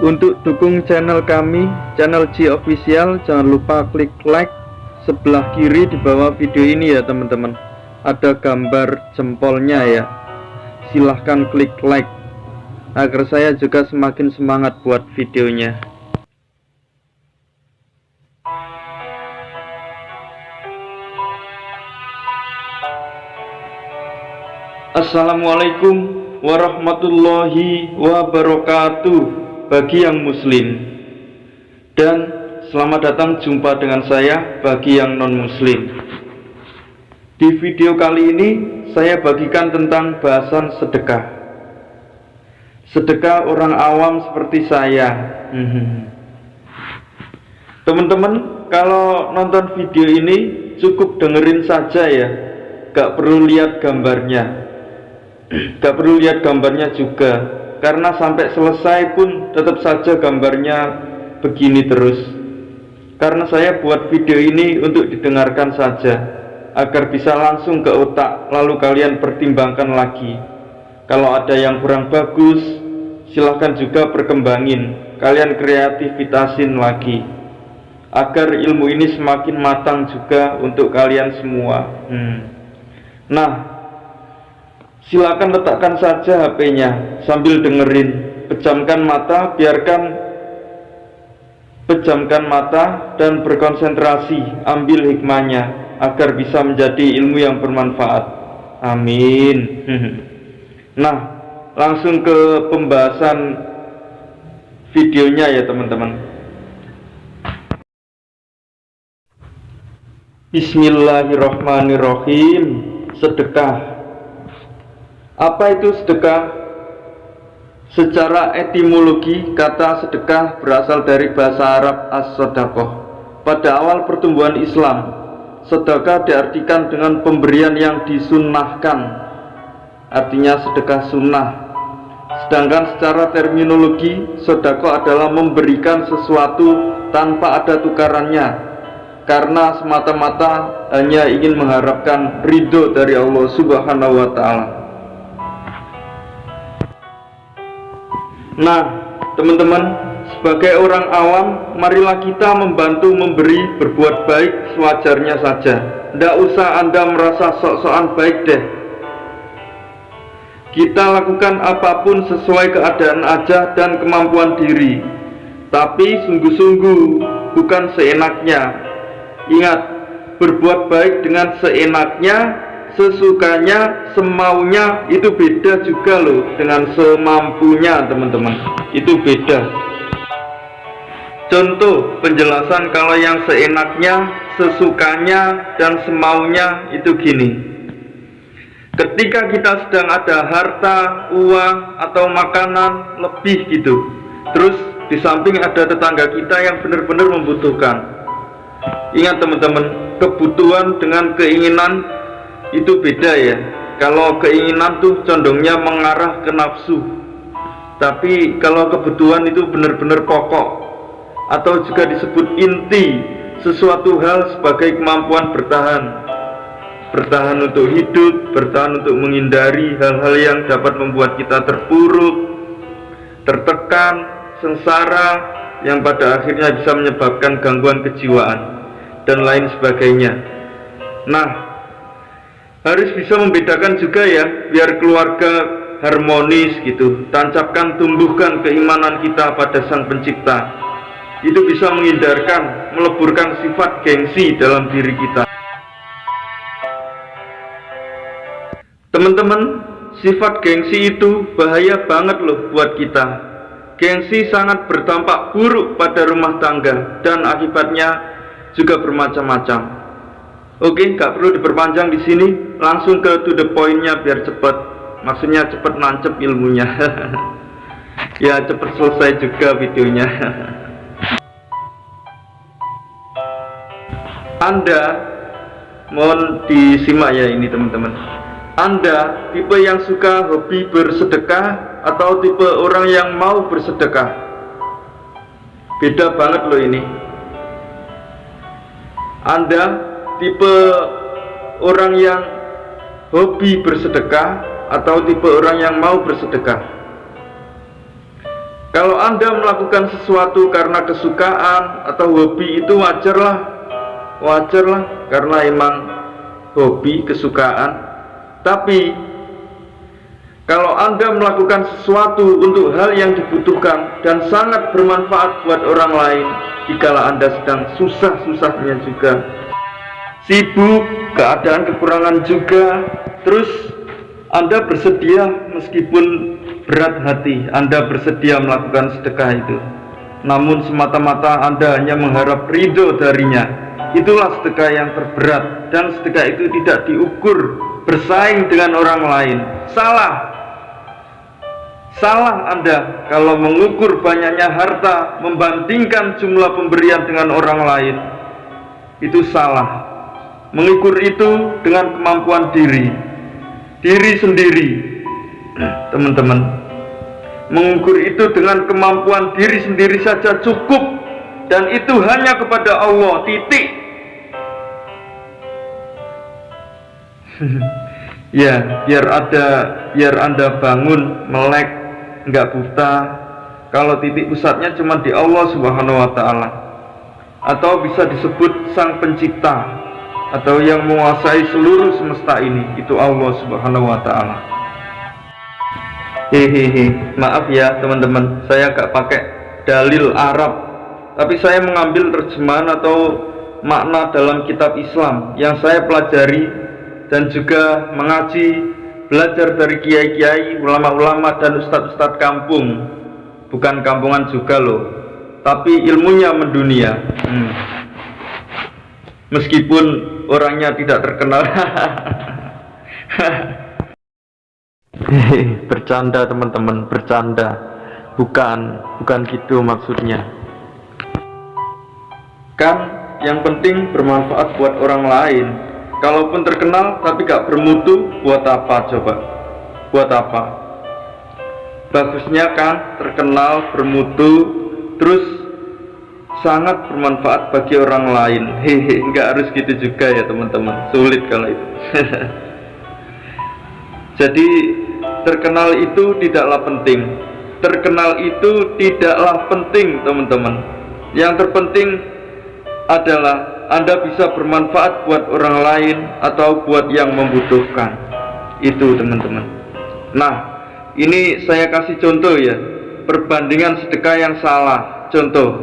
Untuk dukung channel kami, channel G Official, jangan lupa klik like sebelah kiri di bawah video ini ya teman-teman. Ada gambar jempolnya ya. Silahkan klik like agar saya juga semakin semangat buat videonya. Assalamualaikum warahmatullahi wabarakatuh bagi yang muslim, dan selamat datang jumpa dengan saya bagi yang non muslim. Di video kali ini saya bagikan tentang bahasan sedekah. Sedekah orang awam seperti saya. Teman-teman, kalau nonton video ini cukup dengerin saja ya, gak perlu lihat gambarnya. Gak perlu lihat gambarnya juga, karena sampai selesai pun tetap saja gambarnya begini terus. Karena saya buat video ini untuk didengarkan saja, agar bisa langsung ke otak, lalu kalian pertimbangkan lagi. Kalau ada yang kurang bagus, silahkan juga perkembangin, kalian kreativitasin lagi, agar ilmu ini semakin matang juga untuk kalian semua. Nah, silakan letakkan saja HP-nya sambil dengerin. Pejamkan mata dan berkonsentrasi, ambil hikmahnya agar bisa menjadi ilmu yang bermanfaat. Amin. Nah, langsung ke pembahasan videonya ya teman-teman. Bismillahirrahmanirrahim. Sedekah. Apa itu sedekah? Secara etimologi, kata sedekah berasal dari bahasa Arab as-sodaqoh. Pada awal pertumbuhan Islam, sedekah diartikan dengan pemberian yang disunnahkan, artinya sedekah sunnah. Sedangkan secara terminologi, sedekah adalah memberikan sesuatu tanpa ada tukarannya, karena semata-mata hanya ingin mengharapkan ridho dari Allah Subhanahu wa Ta'ala. Nah, teman-teman, sebagai orang awam, marilah kita membantu memberi, berbuat baik sewajarnya saja. Tidak usah Anda merasa sok-sokan baik deh. Kita lakukan apapun sesuai keadaan aja dan kemampuan diri, tapi sungguh-sungguh, bukan seenaknya. Ingat, berbuat baik dengan seenaknya, sesukanya, semaunya itu beda juga loh dengan semampunya teman-teman. Itu beda. Contoh penjelasan kalau yang seenaknya, sesukanya, dan semaunya itu gini. Ketika kita sedang ada harta, uang, atau makanan lebih gitu, terus di samping ada tetangga kita yang benar-benar membutuhkan. Ingat teman-teman, kebutuhan dengan keinginan itu beda ya. Kalau keinginan tuh condongnya mengarah ke nafsu, tapi kalau kebutuhan itu benar-benar pokok, atau juga disebut inti sesuatu hal sebagai kemampuan bertahan untuk hidup, bertahan untuk menghindari hal-hal yang dapat membuat kita terpuruk, tertekan, sengsara, yang pada akhirnya bisa menyebabkan gangguan kejiwaan dan lain sebagainya. Nah, harus bisa membedakan juga ya, biar keluarga harmonis gitu. Tancapkan, tumbuhkan keimanan kita pada Sang Pencipta. Itu bisa menghindarkan, meleburkan sifat gengsi dalam diri kita. Teman-teman, sifat gengsi itu bahaya banget loh buat kita. Gengsi sangat berdampak buruk pada rumah tangga, dan akibatnya juga bermacam-macam. Oke, gak perlu diperpanjang di sini, langsung ke to the point-nya biar cepat. Maksudnya cepat nancep ilmunya. Ya cepat selesai juga videonya. Anda, mohon disimak ya ini teman-teman. Anda tipe yang suka hobi bersedekah atau tipe orang yang mau bersedekah? Beda banget loh ini. Anda tipe orang yang hobi bersedekah atau tipe orang yang mau bersedekah? Kalau Anda melakukan sesuatu karena kesukaan atau hobi, itu wajarlah karena emang hobi, kesukaan. Tapi kalau Anda melakukan sesuatu untuk hal yang dibutuhkan dan sangat bermanfaat buat orang lain, dikala Anda sedang susah-susahnya juga, sibuk, keadaan kekurangan juga, terus Anda bersedia meskipun berat hati, Anda bersedia melakukan sedekah itu, namun semata-mata Anda hanya mengharap ridho darinya, itulah sedekah yang terberat. Dan sedekah itu tidak diukur bersaing dengan orang lain. Salah Anda kalau mengukur banyaknya harta membandingkan jumlah pemberian dengan orang lain. Itu salah. Mengukur itu dengan kemampuan diri sendiri, teman-teman. Mengukur itu dengan kemampuan diri sendiri saja cukup, dan itu hanya kepada Allah, titik. Ya, biar Anda bangun melek, nggak buta. Kalau titik pusatnya cuma di Allah Subhanahu wa Ta'ala, atau bisa disebut Sang Pencipta, atau yang menguasai seluruh semesta ini, itu Allah Subhanahu wa Ta'ala. Hehehe, maaf ya teman-teman, saya gak pakai dalil Arab, tapi saya mengambil terjemahan atau makna dalam kitab Islam yang saya pelajari dan juga mengaji, belajar dari kiai-kiai, ulama-ulama dan ustadz-ustadz kampung. Bukan kampungan juga loh, tapi ilmunya mendunia. Meskipun orangnya tidak terkenal. Bercanda teman-teman, bercanda. Bukan gitu maksudnya. Kan yang penting bermanfaat buat orang lain. Kalaupun terkenal tapi gak bermutu, buat apa coba? Buat apa? Bagusnya kan terkenal, bermutu, terus sangat bermanfaat bagi orang lain. Hehe, nggak harus gitu juga ya teman-teman. Sulit kalau itu. Jadi terkenal itu tidaklah penting. Terkenal itu tidaklah penting teman-teman. Yang terpenting adalah Anda bisa bermanfaat buat orang lain atau buat yang membutuhkan. Itu teman-teman. Nah, ini saya kasih contoh ya, perbandingan sedekah yang salah. Contoh,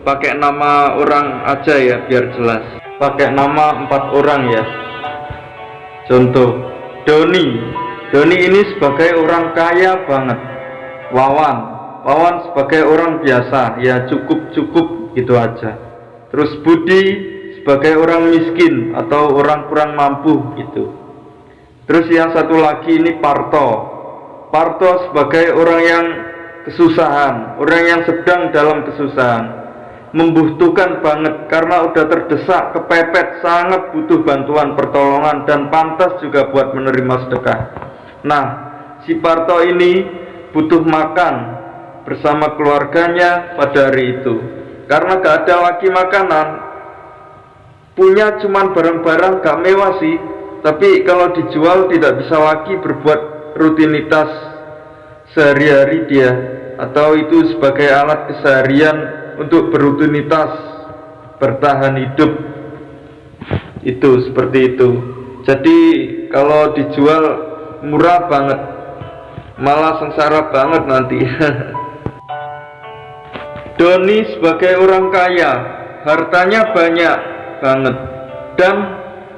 pakai nama orang aja ya biar jelas. Pakai nama 4 orang ya. Contoh, Doni ini sebagai orang kaya banget. Wawan sebagai orang biasa, ya cukup gitu aja. Terus Budi sebagai orang miskin atau orang kurang mampu gitu. Terus yang satu lagi ini Parto sebagai orang yang kesusahan, orang yang sedang dalam kesusahan, membutuhkan banget karena udah terdesak, kepepet, sangat butuh bantuan pertolongan dan pantas juga buat menerima sedekah. Nah, si Parto ini butuh makan bersama keluarganya pada hari itu. Karena gak ada lagi makanan, punya cuman barang-barang gak mewah sih, tapi kalau dijual tidak bisa lagi berbuat rutinitas sehari-hari dia, atau itu sebagai alat keseharian untuk berrutinitas bertahan hidup. Itu seperti itu. Jadi kalau dijual murah banget, malah sengsara banget nanti. Doni sebagai orang kaya, hartanya banyak banget, dan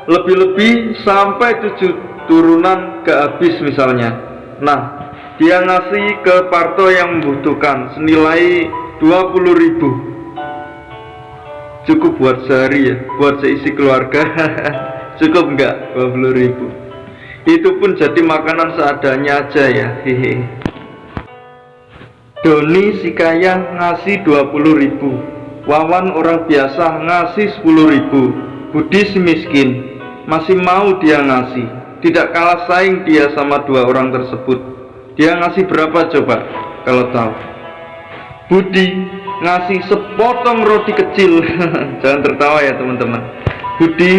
lebih-lebih sampai 7 turunan gak habis misalnya. Nah, dia ngasih ke Parto yang membutuhkan senilai 20.000. Cukup buat sehari ya, buat seisi keluarga. Cukup enggak 20.000? Itu pun jadi makanan seadanya aja ya. Hehe. Doni si kaya ngasih 20.000, Wawan orang biasa ngasih 10.000, Budi si miskin masih mau dia ngasih. Tidak kalah saing dia sama dua orang tersebut. Dia ngasih berapa coba kalau tahu? Budi ngasih sepotong roti kecil. Jangan tertawa ya teman-teman. Budi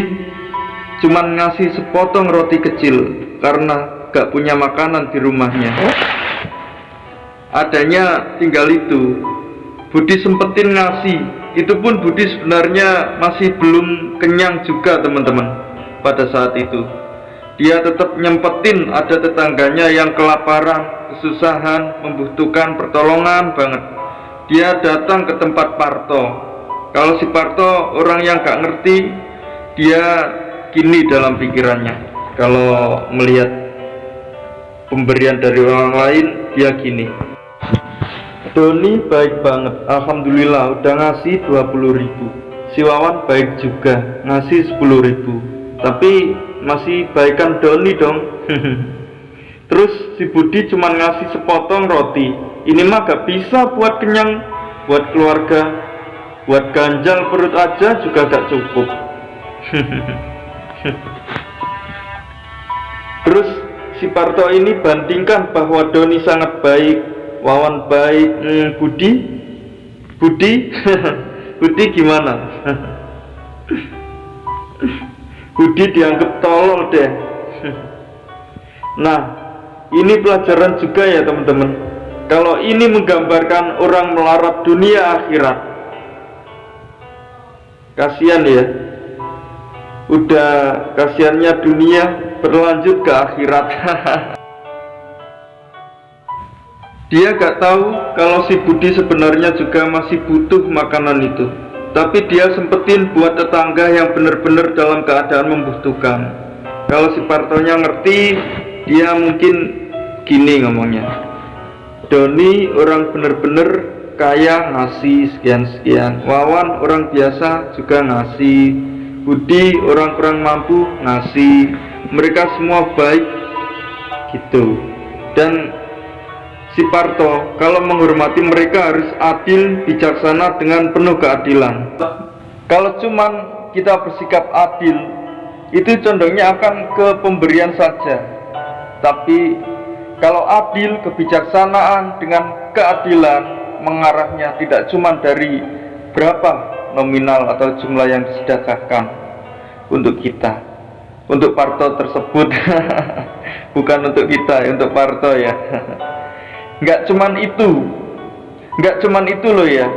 cuman ngasih sepotong roti kecil karena gak punya makanan di rumahnya. Adanya tinggal itu. Budi sempetin ngasih. Itu pun Budi sebenarnya masih belum kenyang juga teman-teman. Pada saat itu dia tetap nyempetin, ada tetangganya yang kelaparan, kesusahan, membutuhkan pertolongan banget. Dia datang ke tempat Parto. Kalau si Parto orang yang gak ngerti, dia gini dalam pikirannya. Kalau melihat pemberian dari orang lain, dia gini, Doni baik banget, alhamdulillah udah ngasih 20.000. Si Wawan baik juga, ngasih 10.000. Tapi masih baikan Doni dong. Terus si Budi cuma ngasih sepotong roti. Ini mah gak bisa buat kenyang, buat keluarga, buat ganjal perut aja juga gak cukup. Terus si Parto ini bandingkan bahwa Doni sangat baik, Wawan baik, Budi Budi gimana? Budi dianggap tolol deh. Nah, ini pelajaran juga ya teman-teman. Kalau ini menggambarkan orang melarat dunia akhirat, kasihan ya. Udah kasihannya dunia berlanjut ke akhirat. Dia gak tahu kalau si Budi sebenarnya juga masih butuh makanan itu. Tapi dia sempetin buat tetangga yang benar-benar dalam keadaan membutuhkan. Kalau si Partonya ngerti, dia mungkin gini ngomongnya, Doni orang benar-benar kaya ngasih sekian-sekian, Wawan orang biasa juga ngasih, Budi orang kurang mampu ngasih, mereka semua baik gitu. Dan si Parto kalau menghormati mereka harus adil, bijaksana dengan penuh keadilan. Kalau cuman kita bersikap adil, itu condongnya akan ke pemberian saja. Tapi kalau adil, kebijaksanaan dengan keadilan mengarahnya tidak cuma dari berapa nominal atau jumlah yang disedekahkan untuk kita, untuk Parto tersebut. Bukan untuk kita, untuk Parto ya. Nggak cuman itu loh ya.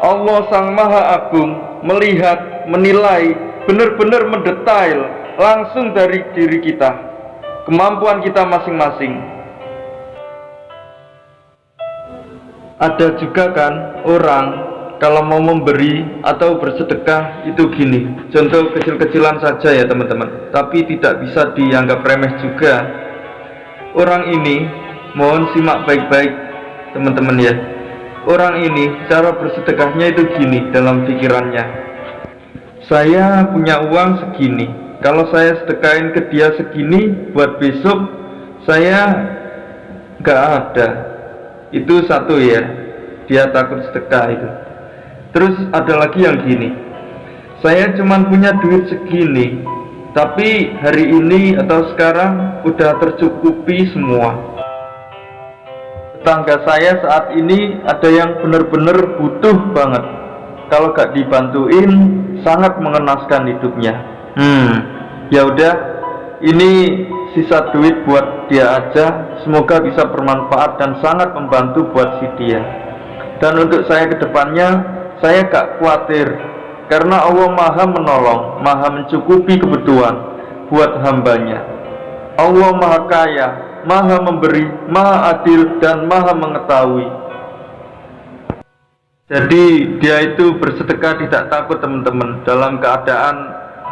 Allah Sang Maha Agung melihat, menilai, benar-benar mendetail langsung dari diri kita, kemampuan kita masing-masing. Ada juga kan orang kalau mau memberi atau bersedekah itu gini, contoh kecil-kecilan saja ya teman-teman, tapi tidak bisa dianggap remeh juga. Orang ini, mohon simak baik-baik teman-teman ya. Orang ini cara bersedekahnya itu gini dalam pikirannya, saya punya uang segini, kalau saya sedekahin ke dia segini, buat besok saya gak ada. Itu satu ya, dia takut sedekah itu. Terus ada lagi yang gini, saya cuman punya duit segini, tapi hari ini atau sekarang udah tercukupi semua. Tetangga saya saat ini ada yang benar-benar butuh banget. Kalau gak dibantuin sangat mengenaskan hidupnya. Ya udah, ini sisa duit buat dia aja. Semoga bisa bermanfaat dan sangat membantu buat si dia. Dan untuk saya ke depannya, saya gak khawatir karena Allah Maha menolong, Maha mencukupi kebutuhan buat hambanya. Allah Maha Kaya, Maha memberi, Maha adil, dan Maha mengetahui. Jadi dia itu bersedekah tidak takut teman-teman. Dalam keadaan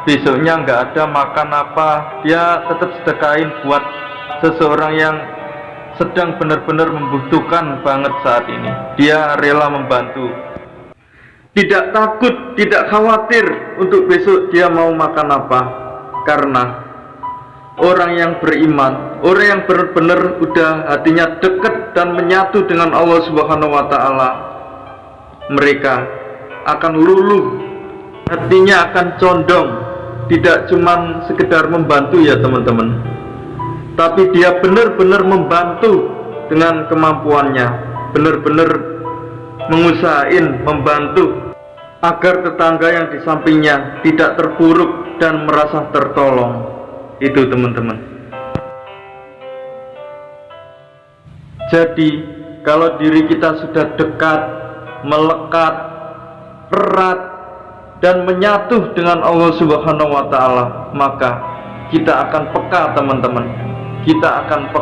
besoknya nggak ada makan apa, dia tetap sedekahin buat seseorang yang sedang benar-benar membutuhkan banget saat ini. Dia rela membantu. Tidak takut, tidak khawatir untuk besok dia mau makan apa. Karena orang yang beriman, orang yang benar-benar udah hatinya dekat dan menyatu dengan Allah Subhanahu wa Ta'ala, mereka akan luluh, hatinya akan condong, tidak cuman sekedar membantu ya teman-teman, tapi dia benar-benar membantu dengan kemampuannya, benar-benar mengusahain membantu agar tetangga yang di sampingnya tidak terpuruk dan merasa tertolong. Itu teman-teman. Jadi kalau diri kita sudah dekat, melekat, erat dan menyatu dengan Allah Subhanahu wa Ta'ala, maka kita akan peka teman-teman. Kita akan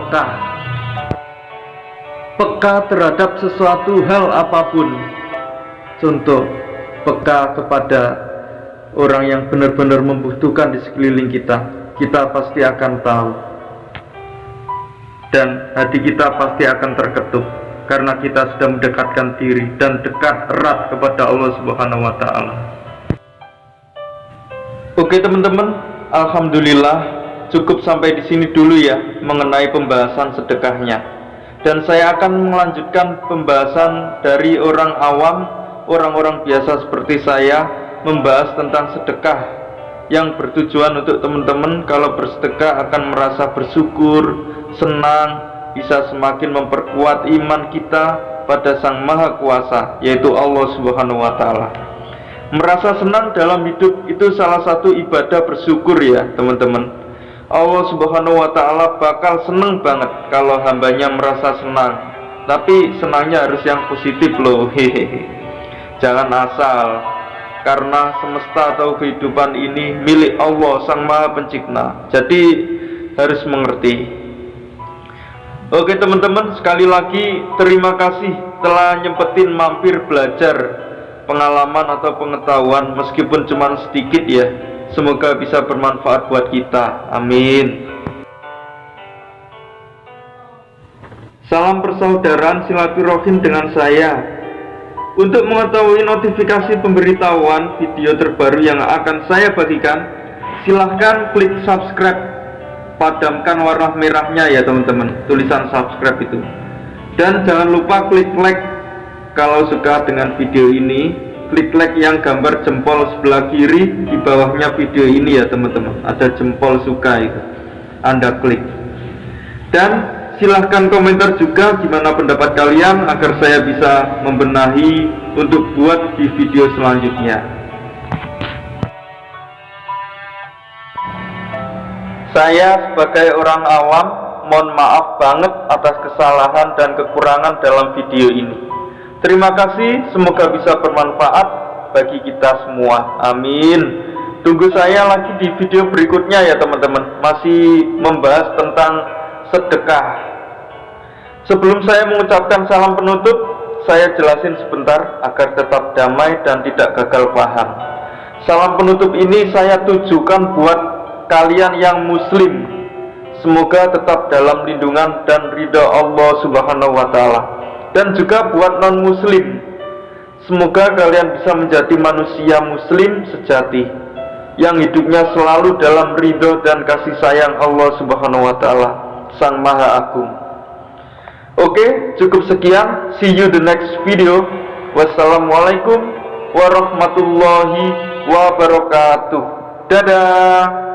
peka terhadap sesuatu hal apapun. Contoh, peka kepada orang yang benar-benar membutuhkan di sekeliling kita, kita pasti akan tahu, dan hati kita pasti akan terketuk karena kita sudah mendekatkan diri dan dekat erat kepada Allah Subhanahu wa Ta'ala. Oke teman-teman, alhamdulillah cukup sampai di sini dulu ya mengenai pembahasan sedekahnya. Dan saya akan melanjutkan pembahasan dari orang awam, orang-orang biasa seperti saya, membahas tentang sedekah yang bertujuan untuk teman-teman kalau bersedekah akan merasa bersyukur, senang, bisa semakin memperkuat iman kita pada Sang Maha Kuasa, yaitu Allah Subhanahu wa Ta'ala. Merasa senang dalam hidup itu salah satu ibadah bersyukur ya teman-teman. Allah Subhanahu wa Ta'ala bakal senang banget kalau hambanya merasa senang. Tapi senangnya harus yang positif loh, hehehe. Jangan asal, karena semesta atau kehidupan ini milik Allah Sang Maha Pencipta. Jadi harus mengerti. Oke teman-teman, sekali lagi terima kasih telah nyempetin mampir belajar pengalaman atau pengetahuan, meskipun cuma sedikit ya. Semoga bisa bermanfaat buat kita. Amin. Salam persaudaraan silaturahim dengan saya. Untuk mengetahui notifikasi pemberitahuan video terbaru yang akan saya bagikan, silahkan klik subscribe. Padamkan warna merahnya ya teman-teman, tulisan subscribe itu. Dan jangan lupa klik like kalau suka dengan video ini. Klik like yang gambar jempol sebelah kiri di bawahnya video ini ya teman-teman. Ada jempol suka itu, Anda klik. Dan silahkan komentar juga gimana pendapat kalian agar saya bisa membenahi untuk buat di video selanjutnya. Saya sebagai orang awam mohon maaf banget atas kesalahan dan kekurangan dalam video ini. Terima kasih, semoga bisa bermanfaat bagi kita semua. Amin. Tunggu saya lagi di video berikutnya ya teman-teman. Masih membahas tentang sedekah. Sebelum saya mengucapkan salam penutup, saya jelasin sebentar agar tetap damai dan tidak gagal paham. Salam penutup ini saya tujukan buat kalian yang muslim. Semoga tetap dalam lindungan dan ridha Allah Subhanahu wa Ta'ala. Dan juga buat non-muslim, semoga kalian bisa menjadi manusia muslim sejati yang hidupnya selalu dalam ridho dan kasih sayang Allah Subhanahu wa Ta'ala, Sang Maha Agung. Oke, cukup sekian. See you the next video. Wassalamualaikum warahmatullahi wabarakatuh. Dadah.